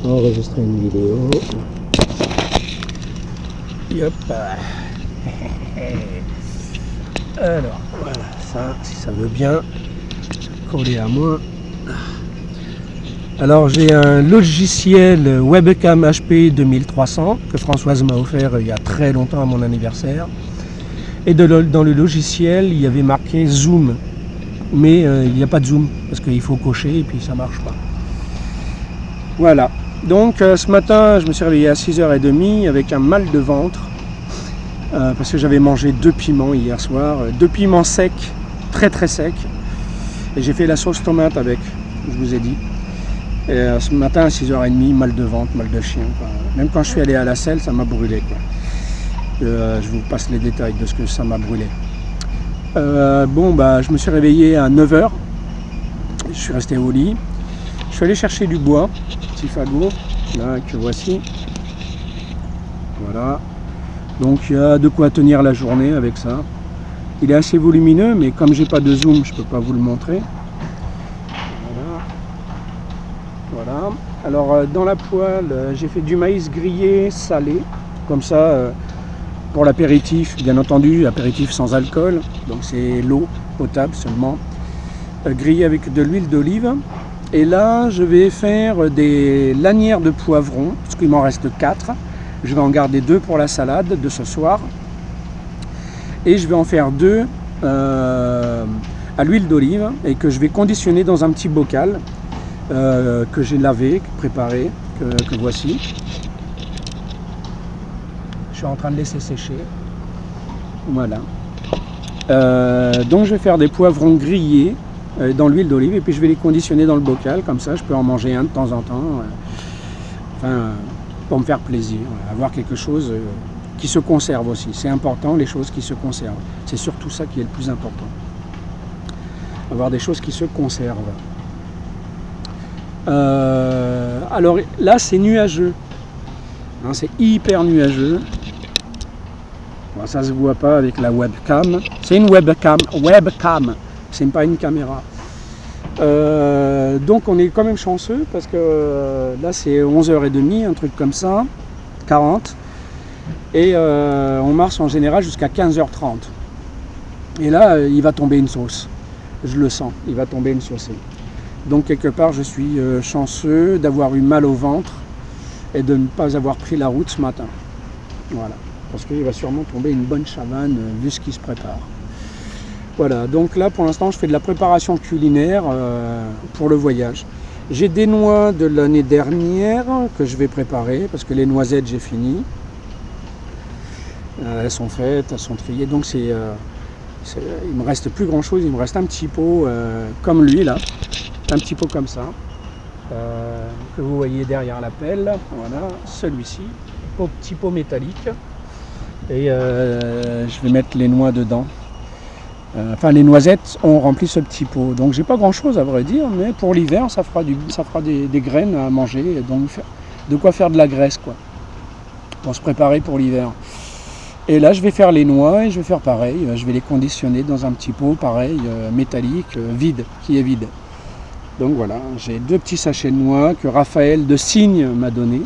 enregistrer une vidéo. Yop. Alors voilà, ça, si ça veut bien coller à moi. Alors j'ai un logiciel webcam HP 2300 que Françoise m'a offert il y a très longtemps à mon anniversaire. Et dans le logiciel, il y avait marqué Zoom. Mais il n'y a pas de zoom parce qu'il faut cocher et puis ça marche pas. Voilà. Donc ce matin, je me suis réveillé à 6h30 avec un mal de ventre parce que j'avais mangé 2 piments hier soir, 2 piments secs, très très secs. Et j'ai fait la sauce tomate avec, je vous ai dit. Et ce matin à 6h30, mal de ventre, mal de chien. Quoi. Même quand je suis allé à la selle, ça m'a brûlé. Quoi. Je vous passe les détails de ce que ça m'a brûlé. Je me suis réveillé à 9h, je suis resté au lit, je suis allé chercher du bois, petit fagot, là que voici, voilà, donc il y a de quoi tenir la journée avec ça. Il est assez volumineux, mais comme j'ai pas de zoom, je peux pas vous le montrer. Voilà. Alors dans la poêle, j'ai fait du maïs grillé salé, comme ça. Pour l'apéritif, bien entendu, apéritif sans alcool, donc c'est l'eau potable seulement, grillée avec de l'huile d'olive. Et là, je vais faire des lanières de poivrons, parce qu'il m'en reste 4. Je vais en garder 2 pour la salade de ce soir. Et je vais en faire 2 à l'huile d'olive et que je vais conditionner dans un petit bocal que j'ai lavé, préparé, que voici. Je suis en train de laisser sécher. Voilà. Donc je vais faire des poivrons grillés dans l'huile d'olive et puis je vais les conditionner dans le bocal, comme ça je peux en manger un de temps en temps, pour me faire plaisir, avoir quelque chose qui se conserve aussi. C'est important, les choses qui se conservent. C'est surtout ça qui est le plus important. Avoir des choses qui se conservent. Alors là c'est nuageux. Hein, c'est hyper nuageux. Bon, ça se voit pas avec la webcam. C'est une webcam, c'est pas une caméra. Donc on est quand même chanceux parce que là c'est 11h30, un truc comme ça, 40. Et on marche en général jusqu'à 15h30. Et là il va tomber une sauce. Je le sens, il va tomber une saucée. Donc quelque part je suis chanceux d'avoir eu mal au ventre et de ne pas avoir pris la route ce matin. Voilà. Parce qu'il va sûrement tomber une bonne chamane vu ce qui se prépare. Voilà, donc là pour l'instant je fais de la préparation culinaire pour le voyage. J'ai des noix de l'année dernière que je vais préparer parce que les noisettes j'ai fini. Elles sont faites, elles sont triées, donc il me reste plus grand chose, il me reste un petit pot comme lui là, un petit pot comme ça. Que vous voyez derrière la pelle, voilà, celui-ci, petit pot métallique. Et je vais mettre les noix dedans. Enfin, les noisettes ont rempli ce petit pot. Donc, j'ai pas grand-chose à vrai dire, mais pour l'hiver, ça fera des graines à manger. Donc, de quoi faire de la graisse, quoi. Pour se préparer pour l'hiver. Et là, je vais faire les noix et je vais faire pareil. Je vais les conditionner dans un petit pot, pareil, métallique, vide, qui est vide. Donc voilà, j'ai 2 petits sachets de noix que Raphaël de Cygne m'a donné.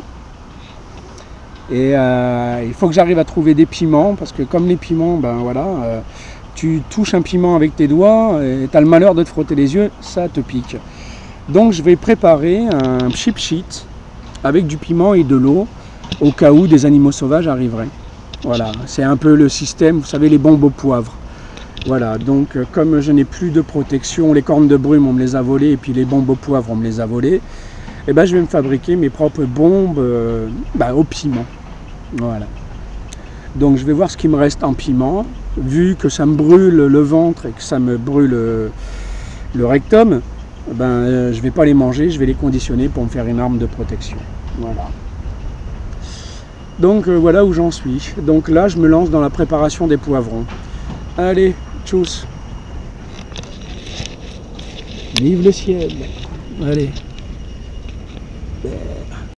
Et il faut que j'arrive à trouver des piments, parce que comme les piments, ben voilà, tu touches un piment avec tes doigts et tu as le malheur de te frotter les yeux, ça te pique. Donc je vais préparer un chip sheet avec du piment et de l'eau, au cas où des animaux sauvages arriveraient. Voilà, c'est un peu le système, vous savez, les bombes au poivre. Voilà, donc comme je n'ai plus de protection, les cornes de brume on me les a volées et puis les bombes au poivre on me les a volées, et ben je vais me fabriquer mes propres bombes au piment. Voilà. Donc je vais voir ce qui me reste en piment, vu que ça me brûle le ventre et que ça me brûle le rectum, je vais pas les manger, je vais les conditionner pour me faire une arme de protection. Voilà. Donc voilà où j'en suis. Donc là je me lance dans la préparation des poivrons. Allez, tchuss. Vive le ciel. Allez.